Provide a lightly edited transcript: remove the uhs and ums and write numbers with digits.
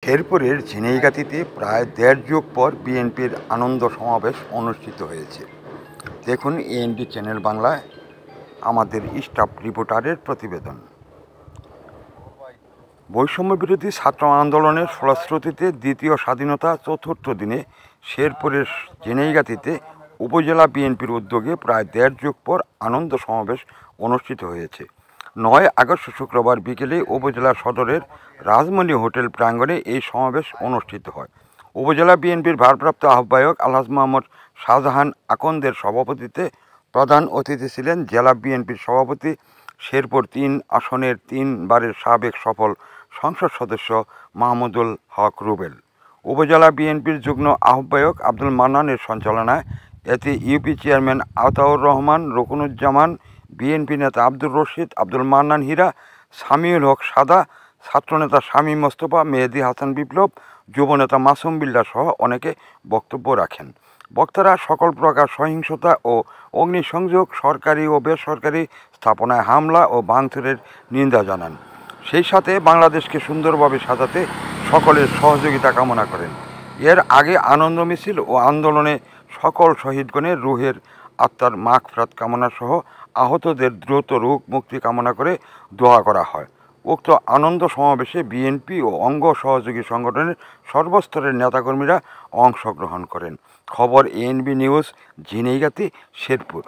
শেরপুরের ঝিনাইগাতীতে প্রায় দেড় যুগ পর বিএনপির আনন্দ সমাবেশ অনুষ্ঠিত হয়েছে। দেখুন এএনডি চ্যানেল বাংলায় আমাদের স্টাফ রিপোর্টারের প্রতিবেদন। বৈষম্য বিরোধী ছাত্র আন্দোলনের ফলশ্রুতিতে দ্বিতীয় স্বাধীনতা চতুর্থ দিনে শেরপুরের ঝিনাইগাতীতে উপজেলা বিএনপির উদ্যোগে প্রায় দেড় যুগ পর আনন্দ সমাবেশ অনুষ্ঠিত হয়েছে। 9 আগস্ট শুক্রবার বিকেলে উপজেলা সদরের রাজমণি হোটেল প্রাঙ্গণে এই সমাবেশ অনুষ্ঠিত হয়। উপজেলা বিএনপির ভারপ্রাপ্ত আহ্বায়ক আলহাজ মোহাম্মদ শাহজাহান আকন্দের সভাপতিত্বে প্রধান অতিথি ছিলেন জেলা বিএনপির সভাপতি, শেরপুর 3 আসনের 3 বারের সাবেক সফল সংসদ সদস্য মাহমুদুল হক রুবেল। উপজেলা বিএনপির যুগ্ম আহ্বায়ক আব্দুল মান্নানের সঞ্চালনায় এতে UP chairman Ataur Rahman, Ruknuzzaman, BNP নেতা আব্দুর রশিদ, আব্দুল মান্নান হীরা, সামিউল হক সাদা, ছাত্রনেতা শামীম মোস্তফা, মেহেদী হাসান বিপ্লব, যুবনেতা মাসুম বিল্লাহ সহ অনেকে বক্তব্য রাখেন। বক্তারা সকল প্রকার সহিংসতা ও অগ্নিসংযোগ, সরকারি ও বেসরকারি স্থাপনায় হামলা ও ভাঙচুরের নিন্দা জানান। সেই সাথে বাংলাদেশকে সুন্দরভাবে সাজাতে সকলের সহযোগিতা কামনা করেন। এর আগে আনন্দ মিছিল ও আন্দোলনে সকল শহীদগণের রুহের আত্মার মাগফিরাত কামনা সহ আহতদের দ্রুত রোগ মুক্তি কামনা করে দোয়া করা হয়। উক্ত আনন্দ সমাবেশে বিএনপি ও অঙ্গ সহযোগী সংগঠনের সর্বস্তরের নেতাকর্মীরা অংশগ্রহণ করেন। খবর এএনবি নিউজ, ঝিনাইগাতী, শেরপুর।